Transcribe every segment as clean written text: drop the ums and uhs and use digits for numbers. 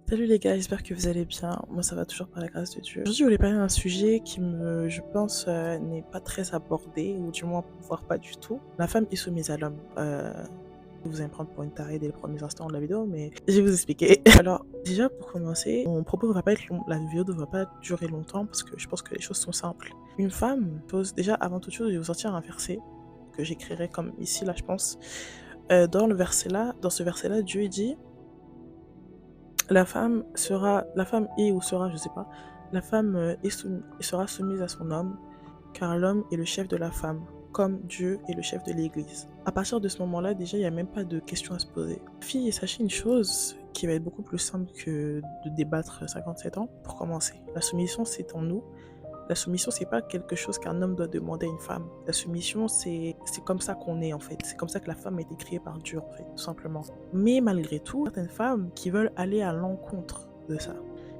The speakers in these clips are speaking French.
Salut les gars, j'espère que vous allez bien. Moi ça va toujours par la grâce de Dieu. Aujourd'hui je voulais parler d'un sujet qui je pense, n'est pas très abordé, ou du moins voire pas du tout. La femme est soumise à l'homme. Vous allez me prendre pour une tarée dès les premiers instants de la vidéo, mais je vais vous expliquer. Alors déjà pour commencer, mon propos ne va pas être long, la vidéo ne va pas durer longtemps parce que je pense que les choses sont simples. Une femme pose déjà avant toute chose, je vais vous sortir un verset que j'écrirai comme ici là je pense. Dans ce verset là, Dieu dit la femme est ou sera, je sais pas, la femme sera soumise à son homme, car l'homme est le chef de la femme, comme Dieu est le chef de l'Église. À partir de ce moment-là, déjà, il n'y a même pas de question à se poser. Fille, sachez une chose qui va être beaucoup plus simple que de débattre 57 ans. Pour commencer, la soumission, c'est en nous. La soumission, c'est pas quelque chose qu'un homme doit demander à une femme. La soumission, c'est comme ça qu'on est en fait. C'est comme ça que la femme a été créée par Dieu en fait, tout simplement. Mais malgré tout, certaines femmes qui veulent aller à l'encontre de ça.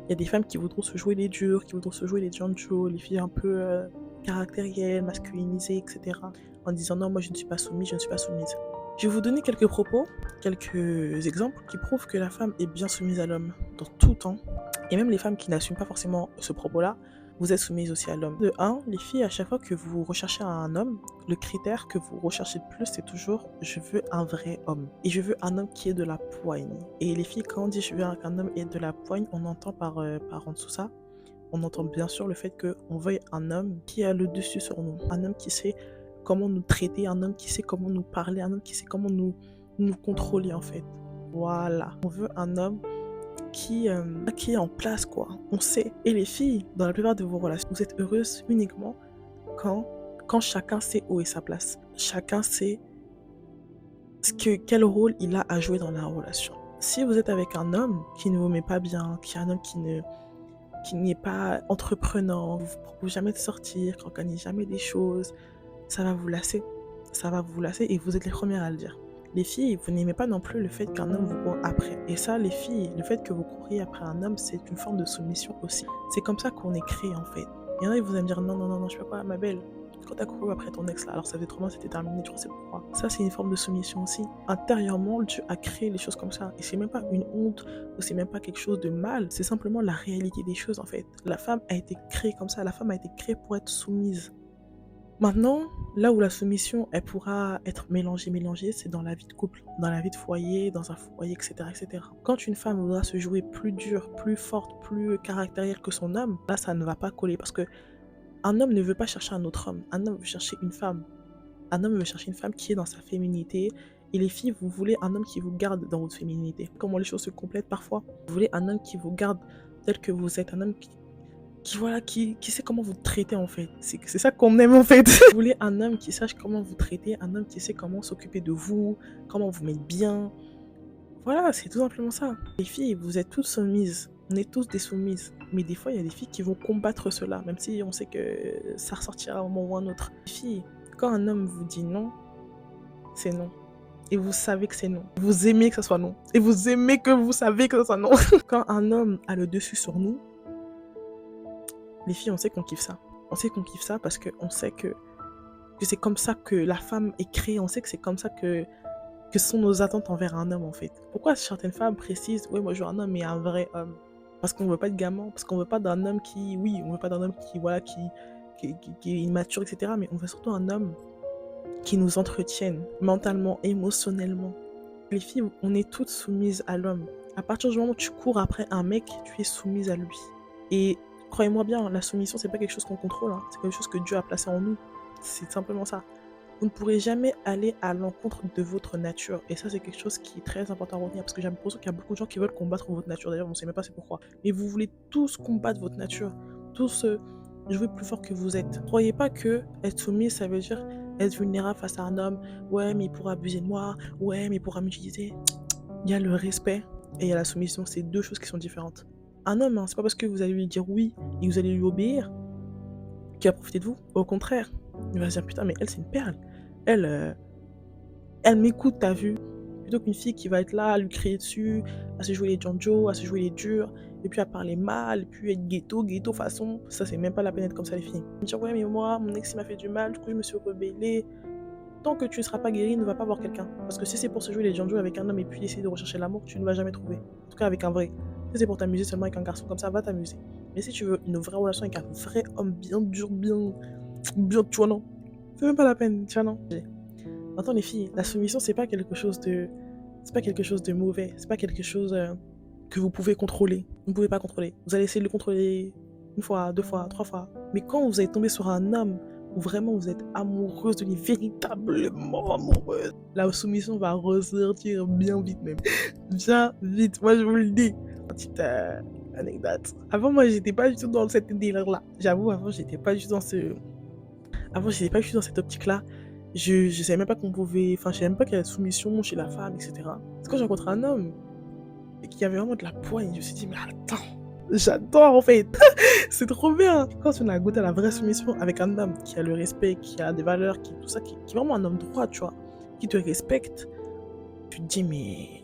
Il y a des femmes qui voudront se jouer les dures, qui voudront se jouer les janjo, les filles un peu caractérielles, masculinisées, etc. En disant non, moi je ne suis pas soumise, je ne suis pas soumise. Je vais vous donner quelques propos, quelques exemples qui prouvent que la femme est bien soumise à l'homme dans tout temps. Et même les femmes qui n'assument pas forcément ce propos-là, vous êtes soumise aussi à l'homme. De 1, les filles, à chaque fois que vous recherchez un homme, le critère que vous recherchez le plus, c'est toujours je veux un vrai homme. Et je veux un homme qui est de la poigne. Et les filles, quand on dit je veux qu'un homme ait de la poigne, on entend par en dessous ça, on entend bien sûr le fait qu'on veuille un homme qui a le dessus sur nous. Un homme qui sait comment nous traiter, un homme qui sait comment nous parler, un homme qui sait comment nous contrôler en fait. Voilà. On veut un homme qui est en place quoi. On sait. Et les filles, dans la plupart de vos relations, vous êtes heureuses uniquement quand chacun sait où est sa place. Chacun sait quel rôle il a à jouer dans la relation. Si vous êtes avec un homme qui ne vous met pas bien, qui est un homme qui n'est pas entreprenant, vous ne propose jamais de sortir, qui n'organise jamais des choses, ça va vous lasser. Ça va vous lasser et vous êtes les premières à le dire. Les filles, vous n'aimez pas non plus le fait qu'un homme vous court après. Et ça, les filles, le fait que vous couriez après un homme, c'est une forme de soumission aussi. C'est comme ça qu'on est créé en fait. Il y en a qui vous allez me dire non, non, non, non, je sais pas quoi, ma belle. Quand t'as couru après ton ex là, alors ça fait 3 mois, c'était terminé, tu sais pourquoi. Ça, c'est une forme de soumission aussi. Intérieurement, Dieu a créé les choses comme ça. Et c'est même pas une honte ou c'est même pas quelque chose de mal. C'est simplement la réalité des choses en fait. La femme a été créée comme ça. La femme a été créée pour être soumise. Maintenant, là où la soumission, elle pourra être mélangée, c'est dans la vie de couple, dans la vie de foyer, dans un foyer, etc., etc. Quand une femme voudra se jouer plus dure, plus forte, plus caractérielle que son homme, là, ça ne va pas coller parce que un homme ne veut pas chercher un autre homme. Un homme veut chercher une femme. Un homme veut chercher une femme qui est dans sa féminité. Et les filles, vous voulez un homme qui vous garde dans votre féminité. Comment les choses se complètent parfois. Vous voulez un homme qui vous garde tel que vous êtes, un homme qui sait comment vous traiter en fait. C'est ça qu'on aime en fait. Vous voulez un homme qui sache comment vous traiter, un homme qui sait comment s'occuper de vous, comment vous mettre bien. Voilà, c'est tout simplement ça. Les filles, vous êtes toutes soumises. On est tous des soumises. Mais des fois, il y a des filles qui vont combattre cela, même si on sait que ça ressortira à un moment ou à un autre. Les filles, quand un homme vous dit non, c'est non. Et vous savez que c'est non. Vous aimez que ce soit non. Et vous aimez que vous savez que ce soit non. Quand un homme a le dessus sur nous, les filles, on sait qu'on kiffe ça. On sait qu'on kiffe ça parce qu'on sait que c'est comme ça que la femme est créée. On sait que c'est comme ça que sont nos attentes envers un homme, en fait. Pourquoi certaines femmes précisent « Ouais, moi, je veux un homme, mais un vrai homme ?» Parce qu'on veut pas de gamin. Parce qu'on veut pas d'un homme qui... Oui, on veut pas d'un homme qui, voilà, qui est immature, etc. Mais on veut surtout un homme qui nous entretienne mentalement, émotionnellement. Les filles, on est toutes soumises à l'homme. À partir du moment où tu cours après un mec, tu es soumise à lui. Et croyez-moi bien, la soumission, c'est pas quelque chose qu'on contrôle, hein. C'est quelque chose que Dieu a placé en nous. C'est simplement ça. Vous ne pourrez jamais aller à l'encontre de votre nature. Et ça, c'est quelque chose qui est très important à retenir. Parce que j'ai l'impression qu'il y a beaucoup de gens qui veulent combattre votre nature. D'ailleurs, on ne sait même pas c'est pourquoi. Mais vous voulez tous combattre votre nature. Tous jouer plus fort que vous êtes. Croyez pas que être soumise, ça veut dire être vulnérable face à un homme. Ouais, mais il pourra abuser de moi. Ouais, mais il pourra m'utiliser. Il y a le respect et il y a la soumission. C'est deux choses qui sont différentes. Un homme, hein, c'est pas parce que vous allez lui dire oui et que vous allez lui obéir qu'il va profiter de vous. Au contraire, il va se dire putain, mais elle, c'est une perle. Elle m'écoute, t'as vu. Plutôt qu'une fille qui va être là à lui crier dessus, à se jouer les janjo, à se jouer les durs, et puis à parler mal, et puis être ghetto façon. Ça, c'est même pas la peine d'être comme ça, les filles. Me dire ouais, mais moi, mon ex, il m'a fait du mal, du coup, je me suis rebellée. Tant que tu ne seras pas guérie, ne va pas voir quelqu'un. Parce que si c'est pour se jouer les janjo avec un homme et puis essayer de rechercher l'amour, tu ne vas jamais trouver. En tout cas, avec un vrai. Si c'est pour t'amuser seulement avec un garçon comme ça, va t'amuser. Mais si tu veux une vraie relation avec un vrai homme bien dur, bien, tu vois, non. C'est même pas la peine, tu vois, non. Maintenant, les filles, la soumission, c'est pas quelque chose de. C'est pas quelque chose de mauvais. C'est pas quelque chose que vous pouvez contrôler. Vous ne pouvez pas contrôler. Vous allez essayer de le contrôler une fois, deux fois, trois fois. Mais quand vous allez tomber sur un homme où vraiment vous êtes amoureuse de lui, véritablement amoureuse, la soumission va ressortir bien vite même. Bien vite, moi je vous le dis. Petite anecdote. Avant, moi, j'étais pas du tout dans cette délire-là. J'avoue, avant, j'étais pas du tout dans ce. Avant, j'étais pas du tout dans cette optique-là. Je savais même pas qu'on pouvait. Enfin, je savais même pas qu'il y avait soumission chez la femme, etc. C'est quand j'ai rencontré un homme et qu'il y avait vraiment de la poigne, je me suis dit, mais attends, j'adore en fait. C'est trop bien. Quand on a goûté à la vraie soumission avec un homme qui a le respect, qui a des valeurs, qui tout ça, qui est vraiment un homme droit, tu vois, qui te respecte, tu te dis, mais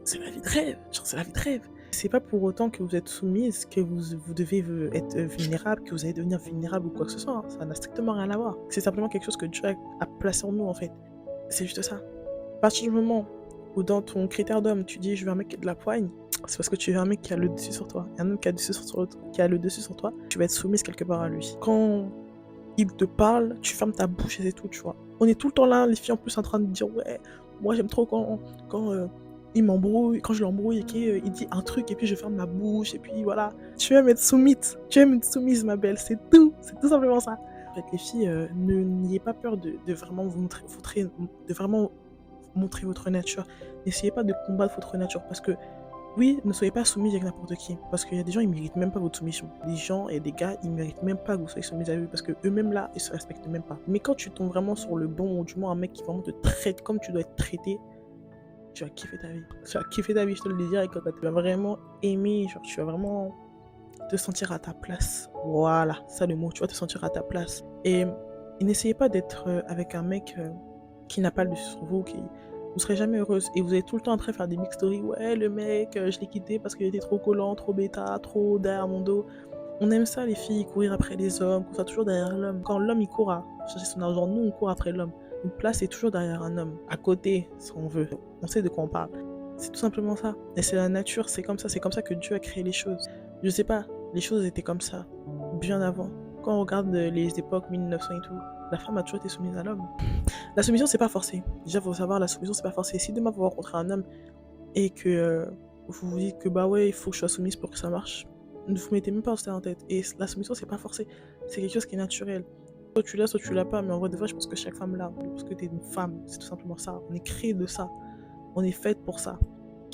c'est la vie de rêve. Genre, c'est la vie de rêve. C'est pas pour autant que vous êtes soumise que vous devez être vulnérable, que vous allez devenir vulnérable ou quoi que ce soit. Hein. Ça n'a strictement rien à voir. C'est simplement quelque chose que Dieu a placé en nous, en fait. C'est juste ça. À partir du moment où dans ton critère d'homme, tu dis je veux un mec qui a de la poigne, c'est parce que tu veux un mec qui a le dessus sur toi. Et un homme qui a le dessus sur toi, tu vas être soumise quelque part à lui. Quand il te parle, tu fermes ta bouche et c'est tout, tu vois. On est tout le temps là, les filles en plus en train de dire ouais, moi j'aime trop quand il m'embrouille, quand je l'embrouille et qu'il dit un truc et puis je ferme ma bouche et puis voilà. Tu aimes être soumise, tu aimes être soumise ma belle, c'est tout simplement ça. En fait, les filles, n'ayez pas peur de vraiment vous montrer, de vraiment montrer votre nature. N'essayez pas de combattre votre nature parce que oui, ne soyez pas soumis avec n'importe qui. Parce qu'il y a des gens, ils méritent même pas votre soumission. Des gens et des gars, ils méritent même pas que vous soyez soumis à eux parce que eux-mêmes là, ils se respectent même pas. Mais quand tu tombes vraiment sur le bon, ou du moins un mec qui vraiment te traite comme tu dois être traité, tu vas kiffer ta vie. Tu vas kiffer ta vie, je te le dis direct. Quand tu vas vraiment aimer, genre tu vas vraiment te sentir à ta place. Voilà, ça le mot, tu vas te sentir à ta place. Et n'essayez pas d'être avec un mec qui n'a pas le dessus sur vous, qui vous serez jamais heureuse et vous êtes tout le temps en train de faire des big stories. Ouais, le mec, je l'ai quitté parce qu'il était trop collant, trop bêta, trop derrière mon dos. On aime ça, les filles, courir après les hommes, qu'on soit toujours derrière l'homme. Quand l'homme il court à chercher son argent, nous on court après l'homme. Une place est toujours derrière un homme, à côté, si on veut. On sait de quoi on parle. C'est tout simplement ça. Et c'est la nature, c'est comme ça que Dieu a créé les choses. Je sais pas, les choses étaient comme ça, bien avant. Quand on regarde les époques 1900 et tout, la femme a toujours été soumise à l'homme. La soumission, c'est pas forcé. Déjà, faut savoir, la soumission, c'est pas forcé. Si demain vous rencontrez un homme et que vous vous dites que bah ouais, il faut que je sois soumise pour que ça marche, ne vous mettez même pas ça en tête. Et la soumission, c'est pas forcé. C'est quelque chose qui est naturel. Soit tu l'as pas, mais en vrai, des fois, je pense que chaque femme l'a. Parce que t'es une femme, c'est tout simplement ça. On est créé de ça. On est faite pour ça.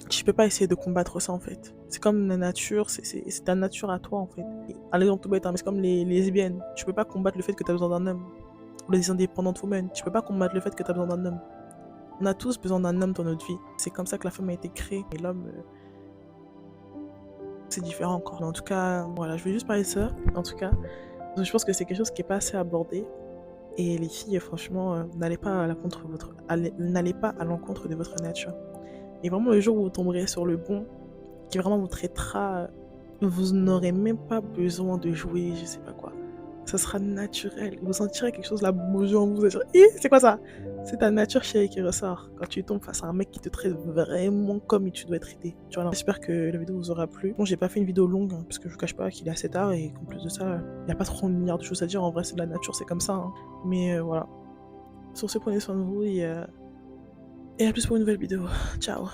Tu peux pas essayer de combattre ça en fait. C'est comme la nature, c'est ta nature à toi en fait. À l'exemple tout bête, hein, mais c'est comme les lesbiennes. Tu peux pas combattre le fait que tu as besoin d'un homme. Ou les indépendantes women. Tu peux pas combattre le fait que tu as besoin d'un homme. On a tous besoin d'un homme dans notre vie. C'est comme ça que la femme a été créée. Et l'homme, c'est différent encore. Mais en tout cas, voilà, je voulais juste parler de ça. En tout cas, je pense que c'est quelque chose qui est pas assez abordé. Et les filles, franchement, n'allez pas à l'encontre de votre nature. Et vraiment, le jour où vous tomberez sur le bon, qui vraiment vous traitera, vous n'aurez même pas besoin de jouer, je sais pas quoi. Ça sera naturel. Vous sentirez quelque chose là bouger en vous. Vous allez dire, c'est quoi ça? C'est ta nature chérie qui ressort quand tu tombes face à un mec qui te traite vraiment comme tu dois être traité. Tu vois, j'espère que la vidéo vous aura plu. Bon, j'ai pas fait une vidéo longue hein, parce que je vous cache pas qu'il est assez tard et qu'en plus de ça, il n'y a pas trop de milliards de choses à dire. En vrai, c'est de la nature, c'est comme ça. Hein. Mais voilà. Sur ce, prenez soin de vous et à plus pour une nouvelle vidéo. Ciao.